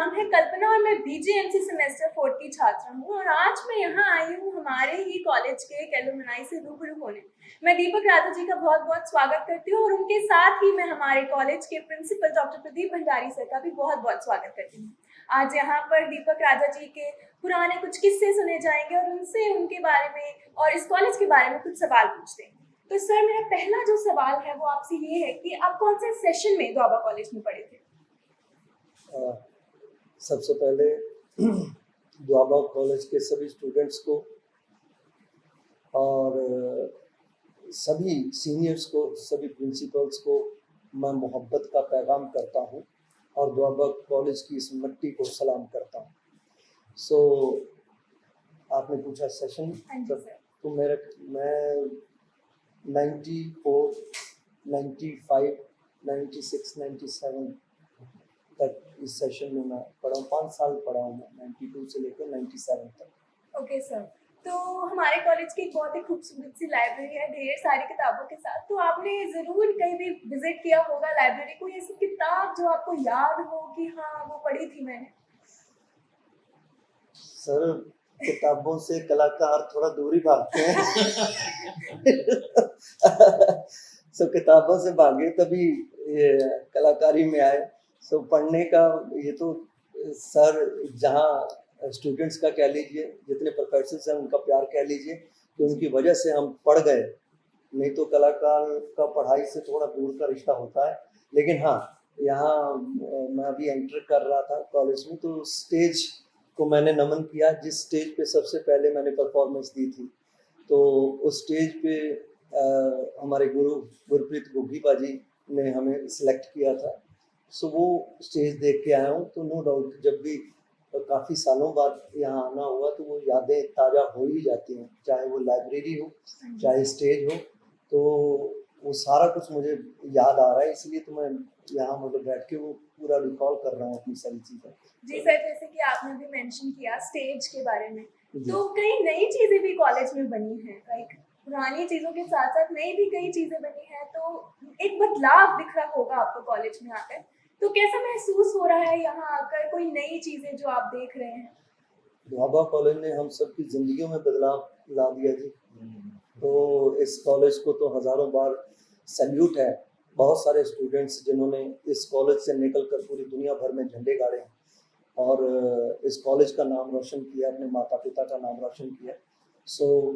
नाम है कल्पना और मैं बीजेएमसी सेमेस्टर 4 की छात्रा हूँ और आज मैं यहाँ आई हूँ हमारे ही कॉलेज के एक एलुमनाई से रूबरू होने। मैं दीपक राजा जी का बहुत बहुत स्वागत करती हूँ और उनके साथ ही मैं हमारे कॉलेज के principal doctor Pradeep Bhandari sir का भी बहुत बहुत स्वागत करती हूँ। आज यहाँ पर दीपक राजा जी के पुराने कुछ किस्से सुने जाएंगे और उनसे उनके बारे में और इस कॉलेज के बारे में कुछ सवाल पूछते हैं। तो सर, मेरा पहला जो सवाल है वो आपसे ये है कि आप कौन से सेशन में दोआबा कॉलेज में पढ़े थे? सबसे पहले दोआबा कॉलेज के सभी स्टूडेंट्स को और सभी सीनियर्स को, सभी प्रिंसिपल्स को मैं मोहब्बत का पैगाम करता हूँ और दोआबा कॉलेज की इस मिट्टी को सलाम करता हूँ। आपने पूछा सेशन, तो मैं 94, 95, 96, 97 तक इस सेशन में मैं पढ़ा हूँ। 5 साल पढ़ा हूँ मैं, 92 से लेकर 97 तक। ओके सर, तो हमारे कॉलेज की एक बहुत ही खूबसूरत सी लाइब्रेरी है ढेर सारी किताबों के साथ। तो आपने ज़रूर कहीं भी विजिट किया होगा लाइब्रेरी। कोई ऐसी किताब जो आपको याद हो कि हाँ वो पढ़ी थी मैंने? सर, किताबों से कलाकार थोड़ा दूरी भागते हैं। किताबों से भागे तभी ये कलाकारी में आए। पढ़ने का ये तो सर, जहाँ स्टूडेंट्स का कह लीजिए, जितने प्रोफेसर हैं उनका प्यार कह लीजिए कि उनकी वजह से हम पढ़ गए, नहीं तो कलाकार का पढ़ाई से थोड़ा दूर का रिश्ता होता है। लेकिन हाँ, यहाँ मैं अभी एंटर कर रहा था कॉलेज में, तो स्टेज को मैंने नमन किया जिस स्टेज पे सबसे पहले मैंने परफॉर्मेंस दी थी। तो उस स्टेज पे हमारे गुरप्रीत गोगीपा जी ने हमें सिलेक्ट किया था। वो स्टेज देख के आया हूँ। तो नो डाउट जब भी काफ़ी सालों बाद यहाँ आना हुआ तो वो यादें ताज़ा हो ही जाती हैं, चाहे वो लाइब्रेरी हो, चाहे स्टेज हो। तो वो सारा कुछ मुझे याद आ रहा है, इसलिए तो मैं यहाँ मतलब बैठ के वो पूरा रिकॉल कर रहा हूँ अपनी सारी चीज़ें। जी सर, जैसे कि आपने भी मेंशन किया स्टेज के बारे में, तो कई नई चीज़ें भी कॉलेज में बनी हैं। लाइक पुरानी चीज़ों के साथ साथ नई भी कई चीज़ें बनी हैं, तो एक बदलाव दिख रहा होगा आपको कॉलेज में आकर। तो कैसा महसूस हो रहा है यहाँ आकर, कोई नई चीज़ें जो आप देख रहे हैं? दोआबा कॉलेज ने हम सब की ज़िंदगियों में बदलाव ला दिया जी। तो इस कॉलेज को तो हज़ारों बार सैल्यूट है। बहुत सारे स्टूडेंट्स जिन्होंने इस कॉलेज से निकल कर पूरी दुनिया भर में झंडे गाड़े हैं और इस कॉलेज का नाम रोशन किया, अपने माता पिता का नाम रोशन किया।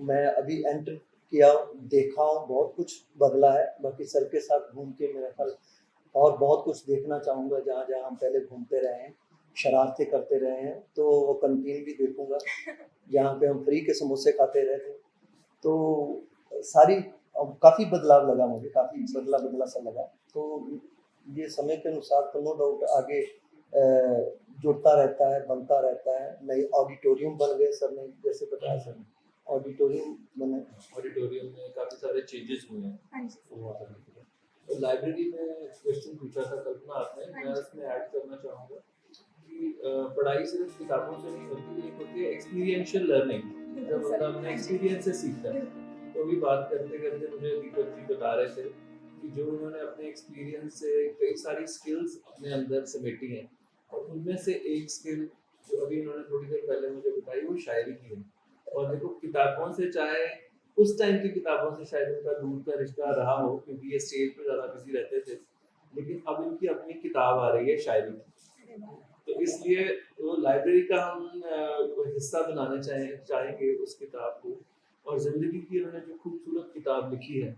मैं अभी एंटर किया, देखा हूँ, बहुत कुछ बदला है। बाकी सर के साथ घूम के मेरा ख्याल और बहुत कुछ देखना चाहूँगा, जहाँ जहाँ हम पहले घूमते रहे हैं, शरारतें करते रहे हैं, तो वो कैंटीन भी देखूँगा जहाँ पे हम फ्री के समोसे खाते रहे थे। तो सारी काफ़ी बदलाव लगा मुझे, काफ़ी बदला सा लगा। तो ये समय के अनुसार तो नो डाउट आगे जुड़ता रहता है, बनता रहता है। नए ऑडिटोरियम बन गए, सर ने जैसे बताया सर, ऑडिटोरियम बने। ऑडिटोरियम में काफ़ी सारे चेंजेस हुए हैं। हाँ जी। तो लाइब्रेरी में क्वेश्चन पूछा था कल्पना आपने, मैं उसमें ऐड करना चाहूँगा कि पढ़ाई सिर्फ किताबों से नहीं होती, एक होती है एक्सपीरियंशियल लर्निंग, जब मतलब अपने एक्सपीरियंस से सीखता है। तो अभी बात करते करते मुझे दीपक जी बता रहे थे कि जो उन्होंने अपने एक्सपीरियंस से कई सारी स्किल्स अपने अंदर समेटी हैं, और उनमें से एक स्किल जो अभी उन्होंने थोड़ी देर पहले मुझे बताई वो शायरी की है। और देखो, किताबों से, चाहे उस टाइम की किताबों से शायद उनका दूर का रिश्ता रहा हो क्योंकि ये स्टेज पे ज़्यादा बिजी रहते थे, लेकिन अब इनकी अपनी किताब आ रही है शायरी की। तो इसलिए वो लाइब्रेरी का हम हिस्सा बनाना चाहेंगे उस किताब को। और ज़िंदगी की उन्होंने जो खूबसूरत किताब लिखी है,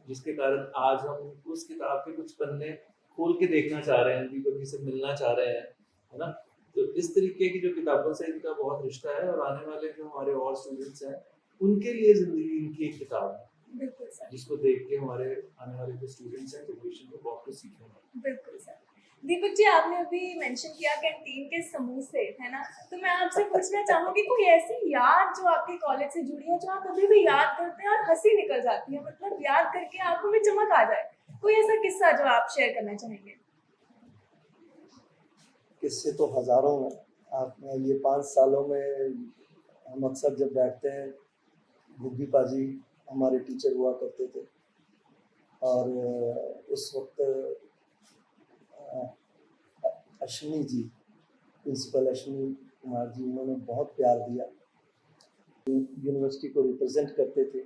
जिसके कारण आज हम उस किताब के कुछ पन्ने खोल के देखना चाह रहे हैं, दीपक जी से मिलना चाह रहे हैं, है ना। तो इस तरीके की जो किताबों से इनका बहुत रिश्ता है, और आने वाले जो हमारे और स्टूडेंट्स हैं उनके लिए जिंदगी इनकी एक किताब है। बिल्कुल सर। जिसको देख के हमारे आने वाले जो स्टूडेंट्स हैं जनरेशन को बहुत कुछ सीखेंगे। बिल्कुल सर। दीपक जी, आपने अभी मेंशन किया कैंटीन के समोसे, है ना। तो मैं आपसे पूछना चाहूंगी कोई ऐसी याद जो आपके कॉलेज से जुड़ी है, जो आप अभी भी याद करते हैं और हंसी निकल जाती है, मतलब याद करके आंखों में चमक आ जाए। कोई ऐसा किस्सा जो आप शेयर करना चाहेंगे? किस्से तो हजारों हैं। आपने ये 5 सालों में हम अक्सर जब बैठते हैं, गुग्गी पाजी हमारे टीचर हुआ करते थे, और उस वक्त अश्विनी जी प्रिंसिपल अश्विनी कुमार जी, उन्होंने बहुत प्यार दिया। यूनिवर्सिटी को रिप्रेजेंट करते थे,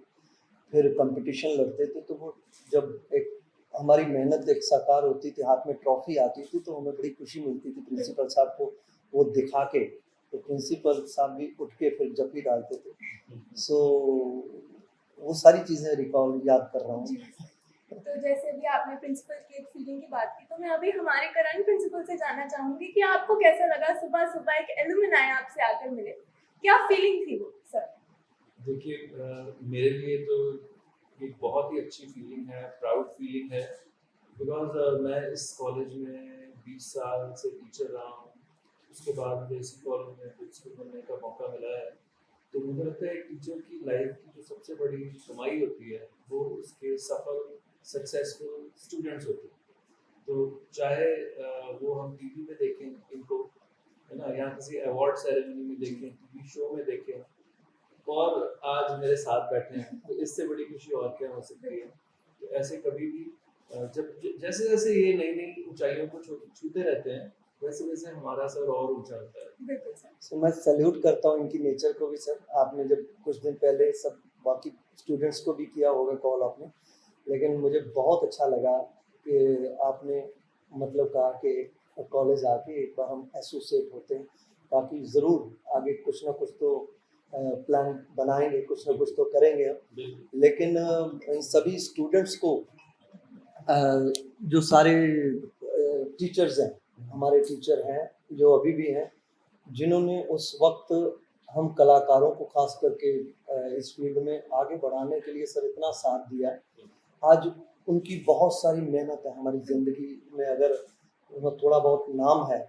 फिर कंपटीशन लड़ते थे, तो वो जब एक हमारी मेहनत एक साकार होती थी, हाथ में ट्रॉफी आती थी, तो हमें बड़ी खुशी मिलती थी प्रिंसिपल साहब को वो दिखा के। तो प्रिंसिपल साहब भी उठ के फिर जप्पी डालते थे। सो वो सारी चीज़ें रिकॉल याद कर रहा हूँ। तो जैसे भी आपने प्रिंसिपल की एक फीलिंग की बात की, तो मैं अभी हमारे करंट प्रिंसिपल से जानना चाहूंगी कि आपको कैसा लगा सुबह सुबह एक एलुमनाई आपसे आकर मिले, क्या फीलिंग थी वो सर? देखिए, मेरे लिए तो एक बहुत ही अच्छी फीलिंग है, प्राउड फीलिंग है, बिकॉज मैं इस कॉलेज में 20 साल से टीचर रहा हूँ। उसके बाद इसी कॉलेज में प्रिंसिपल बनने का मौका मिला है। तो मुझे लगता है एक टीचर की लाइफ की जो सबसे बड़ी कमाई होती है वो उसके सफल सक्सेसफुल स्टूडेंट्स होते हैं। तो चाहे वो हम टीवी में देखें इनको, है ना, या किसी अवार्ड सेरेमनी में देखें, टीवी शो में देखें, और आज मेरे साथ बैठे हैं, तो इससे बड़ी खुशी और क्या हो सकती है। तो ऐसे कभी भी जब जैसे जैसे ये नई नई ऊंचाइयों को छूते रहते हैं, वैसे वैसे हमारा सर और ऊंचा होता है। बिल्कुल सर। सो मैं सैल्यूट करता हूँ इनकी नेचर को भी सर। आपने जब कुछ दिन पहले सब बाकी स्टूडेंट्स को भी किया होगा कॉल आपने, लेकिन मुझे बहुत अच्छा लगा कि आपने मतलब कहा कि कॉलेज आके एक बार हम एसोसिएट होते हैं, ताकि ज़रूर आगे कुछ ना कुछ तो प्लान बनाएंगे, कुछ ना कुछ तो करेंगे हम। लेकिन इन सभी स्टूडेंट्स को जो सारे टीचर्स हैं, हमारे टीचर हैं जो अभी भी हैं, जिन्होंने उस वक्त हम कलाकारों को खास करके इस फील्ड में आगे बढ़ाने के लिए सर इतना साथ दिया है। आज उनकी बहुत सारी मेहनत है हमारी ज़िंदगी में। अगर थोड़ा बहुत नाम है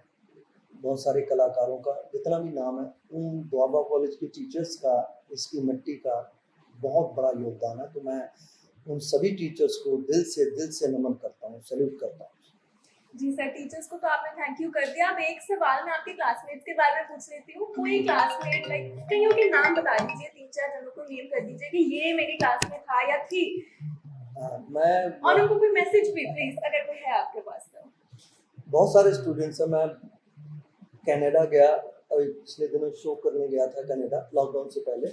बहुत सारे कलाकारों का, जितना भी नाम है, उन दोआबा कॉलेज के टीचर्स का, इसकी मिट्टी का बहुत बड़ा योगदान है। तो मैं उन सभी टीचर्स को दिल से नमन करता हूँ, सैल्यूट करता हूँ। जी सर, टीचर्स को तो आपने थैंक यू कर दिया। अब एक सवाल मैं आपके क्लासमेट्स के बारे में पूछ लेती हूँ। कोई क्लासमेट लाइक कईयों के नाम बता दीजिए, 3-4 जनों को नेम कर दीजिए कि ये मेरी क्लास में था या थी, और उनको कोई मैसेज भी प्लीज, अगर कोई है आपके पास तो। बहुत सारे स्टूडेंट्स हैं। मैं कनाडा गया, अभी पिछले दिनों शो करने गया था कनाडा, लॉकडाउन से पहले।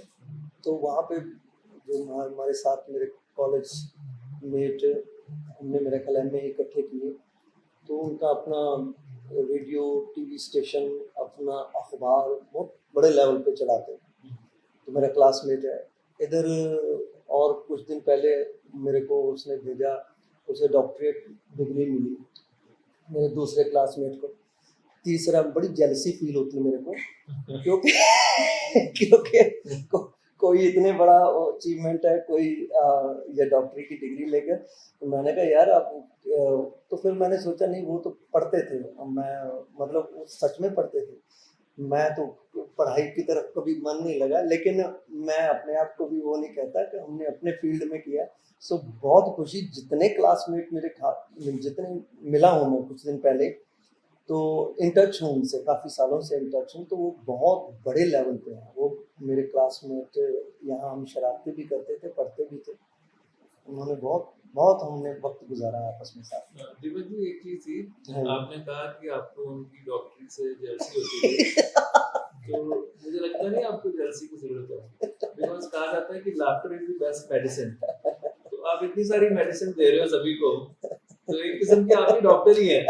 तो वहाँ पे जो हमारे साथ मेरे कॉलेज मेट, हमने मेरे ख्याल में इकट्ठे किए, तो उनका अपना रेडियो टीवी स्टेशन, अपना अखबार बहुत बड़े लेवल पे चलाते हैं। तो मेरा क्लासमेट है इधर, और कुछ दिन पहले मेरे को उसने भेजा, उसे डॉक्टरेट डिग्री मिली मेरे दूसरे क्लासमेट को। तीसरा, बड़ी जेलसी फील होती है मेरे को, क्योंकि क्योंकि कोई इतने बड़ा अचीवमेंट है, कोई ये डॉक्टरी की डिग्री लेकर। तो मैंने कहा यार आप, तो फिर मैंने सोचा नहीं, वो तो पढ़ते थे, मैं मतलब वो सच में पढ़ते थे, मैं तो पढ़ाई की तरफ कभी मन नहीं लगा। लेकिन मैं अपने आप को भी वो नहीं कहता कि हमने अपने फील्ड में किया। सो बहुत खुशी, जितने क्लासमेट जितने मिला हूँ मैं कुछ दिन पहले, तो इन टच हूँ उनसे, काफ़ी सालों से इन टच हूँ। तो वो बहुत बड़े लेवल पे हैं। वो मेरे क्लासमेट, यहाँ हम शरारती भी करते थे, पढ़ते भी थे। उन्होंने बहुत बहुत हमने वक्त गुजारा आपस में साथ। दीपक जी, एक चीज थी, हाँ। आपने कहा कि आपको उनकी डॉक्टरी से जेलसी होती थी। तो मुझे लगता नहीं आपको जेलसी की जरूरत है, बिकॉज कहा जाता है कि laughter is the best medicine. तो आप इतनी सारी मेडिसिन दे रहे हो सभी को, तो एक किस्म के आप भी डॉक्टर ही हैं।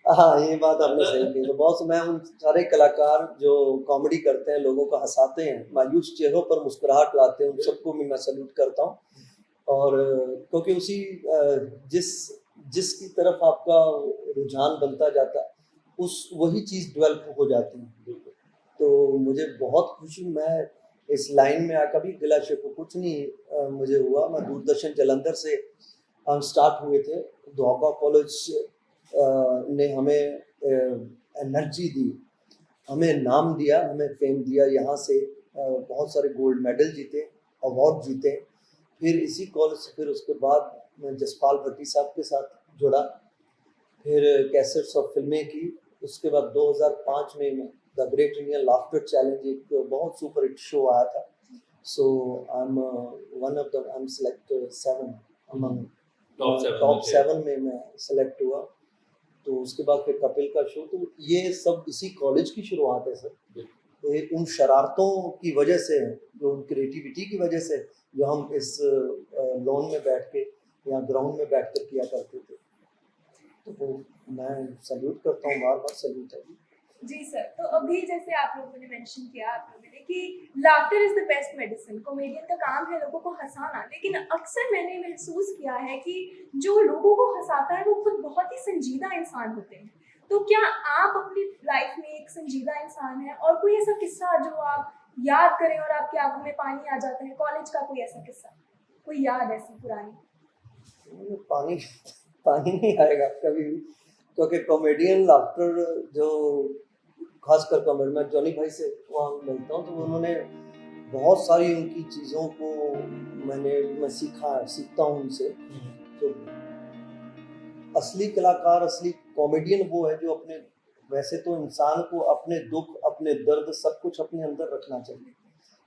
हाँ, ये बात आपने सही की। तो बहुत मैं उन सारे कलाकार जो कॉमेडी करते हैं, लोगों को हंसाते हैं, मायूस चेहरों पर मुस्कुराहट लाते हैं, उन सबको भी मैं सैल्यूट करता हूँ। और क्योंकि उसी जिसकी तरफ आपका रुझान बनता जाता है, उस वही चीज़ डेवलप हो जाती है। तो मुझे बहुत खुशी, मैं इस लाइन में आकर भी गिला शिकवा कुछ नहीं मुझे हुआ। मैं दूरदर्शन जालंधर से हम स्टार्ट हुए थे। दोआबा कॉलेज ने हमें एनर्जी दी, हमें नाम दिया, हमें फेम दिया। यहाँ से बहुत सारे गोल्ड मेडल जीते, अवार्ड जीते। फिर इसी कॉलेज से फिर उसके बाद मैं जसपाल भट्टी साहब के साथ जुड़ा, फिर कैसेट्स और फिल्में की। उसके बाद 2005 में मैं The Great Indian Laughter Challenge, एक बहुत सुपर हिट शो आया था। So I am one of the, I am select 7 among Top 7 top में थे। 7 में मैं सेलेक्ट हुआ। तो उसके बाद फिर कपिल का शो। तो ये सब इसी कॉलेज की शुरुआत है सर। ये उन शरारतों की वजह से है, जो उन क्रिएटिविटी की वजह से जो हम इस लॉन में बैठ के या ग्राउंड में बैठ कर किया करते थे। तो वो मैं सल्यूट करता हूँ, बार बार सल्यूट है। जी सर, तो अभी जैसे आप लोगों ने मेंशन किया, आप लोगों ने कि laughter is the best medicine, comedian का काम है लोगों को हंसाना, लेकिन अक्सर मैंने महसूस किया है कि जो लोगों को हंसाता है वो खुद बहुत ही संजीदा इंसान होते हैं। तो क्या आप अपनी लाइफ में एक संजीदा इंसान हैं, और कोई ऐसा किस्सा जो आप याद करें और आपकी आंखों में पानी आ जाता है, कॉलेज का कोई ऐसा किस्सा, कोई याद ऐसी पुरानी? पानी पानी नहीं आएगा कभी भी, क्योंकि कॉमेडियन लाफ्टर जो खासकर कॉमेडी में जॉनी भाई से वहाँ मिलता हूँ, तो उन्होंने बहुत सारी उनकी चीज़ों को मैं सीखता हूँ उनसे। तो असली कलाकार, असली कॉमेडियन वो है जो अपने, वैसे तो इंसान को अपने दुख, अपने दर्द सब कुछ अपने अंदर रखना चाहिए।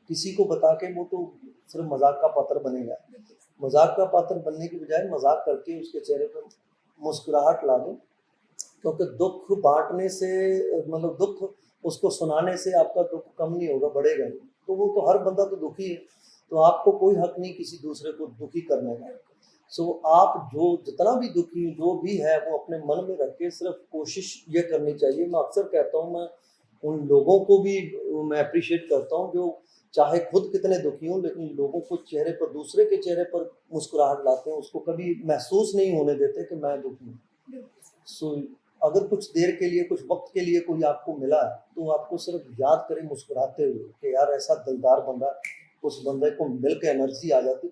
किसी को बता के वो तो सिर्फ मजाक का पात्र बनेगा। मजाक का पात्र बनने की बजाय मजाक करके उसके चेहरे पर मुस्कुराहट ला दो, क्योंकि दुख बांटने से, मतलब दुख उसको सुनाने से आपका दुख कम नहीं होगा, बढ़ेगा नहीं। तो वो तो हर बंदा तो दुखी है, तो आपको कोई हक नहीं किसी दूसरे को दुखी करने का। सो आप जो जितना भी दुखी जो भी है वो अपने मन में रख के सिर्फ कोशिश ये करनी चाहिए। मैं अक्सर कहता हूँ, मैं उन लोगों को भी मैं अप्रिशिएट करता हूँ जो चाहे खुद कितने दुखी हों, लेकिन लोगों को चेहरे पर, दूसरे के चेहरे पर मुस्कुराहट लाते हैं, उसको कभी महसूस नहीं होने देते कि मैं दुखी हूँ। सो अगर कुछ देर के लिए, कुछ वक्त के लिए कोई आपको मिला है, तो आपको सिर्फ याद करें मुस्कुराते हुए कि यार ऐसा दिलदार बंदा, उस बंदे को मिल के एनर्जी आ जाती।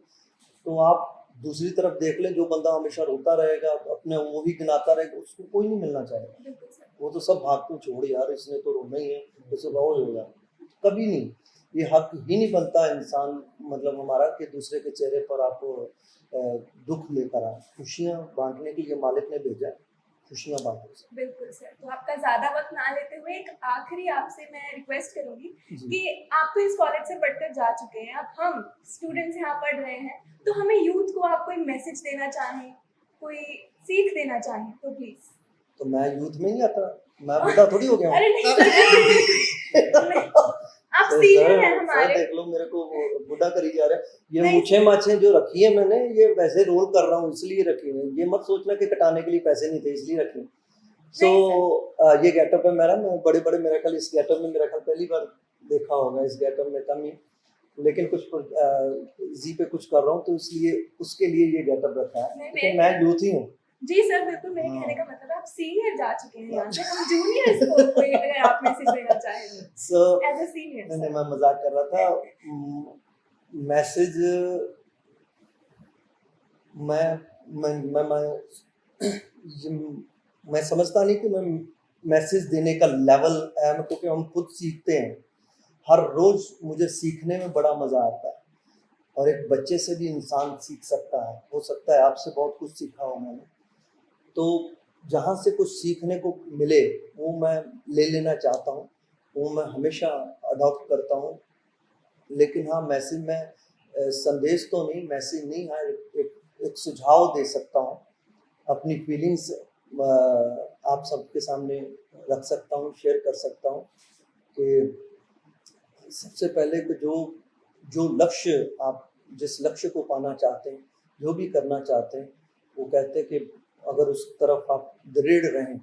तो आप दूसरी तरफ देख लें, जो बंदा हमेशा रोता रहेगा, अपने वो भी गिनाता रहेगा, उसको कोई नहीं मिलना चाहेगा। वो तो सब भाग को छोड़, यार इसने तो रोना ही है, इसे बहुत हो जाए, कभी नहीं। ये हक ही नहीं बनता इंसान, मतलब हमारा, कि दूसरे के चेहरे पर आप दुख लेकर आए। खुशियाँ बांटने के लिए मालिक ने भेजा, खुशियाँ बांटो। बिल्कुल सर, तो आपका ज़्यादा वक्त ना लेते हुए एक आखिरी आपसे मैं रिक्वेस्ट करूंगी कि आप तो इस कॉलेज से पढ़कर जा चुके हैं, अब हम स्टूडेंट्स यहाँ पढ़ रहे हैं, तो हमें यूथ को आप कोई मैसेज देना चाहें, कोई सीख देना चाहें तो प्लीज। तो मैं यूथ में नहीं आता, मैं बुढ़ा थोड़ी हो गया हूँ। अरे नहीं आप सीनियर हैं हमारे। देख लो मेरे को बुढ़ा करी जा रहा है। ये नहीं। मूछे माछे जो रखी है मैंने, ये वैसे रोल कर रहा हूँ इसलिए रखी है, ये मत सोचना कि कटाने के लिए पैसे नहीं थे इसलिए रखी। सो ये गेटअप है मेरा, मैं बड़े बड़े, मेरा ख्याल इस गेटअप में, मेरा ख्याल पहली बार देखा होगा इस गेटअप में कम ही, लेकिन कुछ जी पे कुछ कर रहा हूँ तो इसलिए उसके लिए ये गेटअप रखा है, लेकिन मैं यूथ ही हूँ। जी सर, बिल्कुल, मेरे कहने का मतलब है आप सीनियर जा चुके हैं यहाँ से, हम जूनियर्स को कोई अगर आप मैसेज देना चाहें सो एज अ सीनियर। मैं मजाक कर रहा था। मैसेज मैं समझता नहीं कि मैं मैसेज देने का लेवल है, क्योंकि हम खुद सीखते हैं हर रोज। मुझे सीखने में बड़ा मजा आता है, और एक बच्चे से भी इंसान सीख सकता है। हो सकता है आपसे बहुत कुछ सीखा हो मैंने, तो जहाँ से कुछ सीखने को मिले वो मैं ले लेना चाहता हूँ, वो मैं हमेशा अडॉप्ट करता हूँ। लेकिन हाँ, मैसेज में संदेश तो नहीं, मैसेज नहीं, हाँ एक सुझाव दे सकता हूँ, अपनी फीलिंग्स आप सबके सामने रख सकता हूँ, शेयर कर सकता हूँ कि सबसे पहले कि जो लक्ष्य, आप जिस लक्ष्य को पाना चाहते हैं, जो भी करना चाहते हैं, वो कहते हैं कि अगर उस तरफ आप दृढ़ रहें,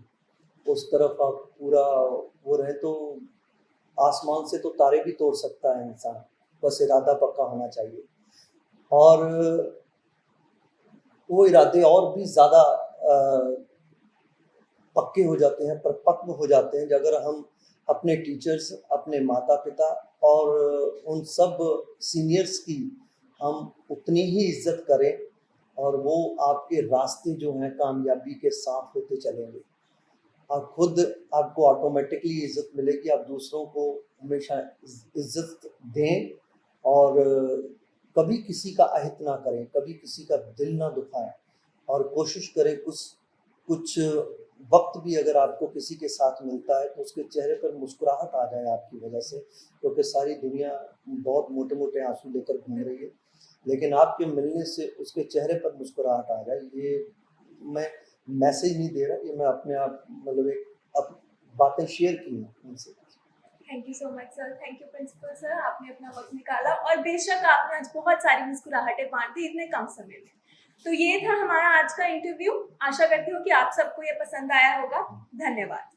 उस तरफ आप पूरा वो रहें, तो आसमान से तो तारे भी तोड़ सकता है इंसान, बस इरादा पक्का होना चाहिए। और वो इरादे और भी ज़्यादा पक्के हो जाते हैं, परिपक्व हो जाते हैं, अगर हम अपने टीचर्स, अपने माता पिता और उन सब सीनियर्स की हम उतनी ही इज्जत करें, और वो आपके रास्ते जो हैं कामयाबी के साथ होते चलेंगे। आप खुद, आपको ऑटोमेटिकली इज्जत मिलेगी। आप दूसरों को हमेशा इज्जत दें, और कभी किसी का अहित ना करें, कभी किसी का दिल ना दुखाएं, और कोशिश करें कुछ वक्त भी अगर आपको किसी के साथ मिलता है तो उसके चेहरे पर मुस्कुराहट आ जाए आपकी वजह से, क्योंकि सारी दुनिया बहुत मोटे मोटे आंसू लेकर घूम रही है, लेकिन आपके मिलने से उसके चेहरे पर मुस्कुराहट आ जाए, ये मैं मैसेज नहीं दे रहा, ये मैं अपने आप मतलब एक बातें शेयर की हैं उनसे। Thank you so much sir, thank you principal sir, आपने अपना वक्त निकाला और बेशक आपने आज बहुत सारी मुस्कुराहटें बांट दी इतने कम समय में। तो ये था हमारा आज का इंटरव्यू। आशा करती हूँ कि आप सबको ये पसंद आया होगा। धन्यवाद।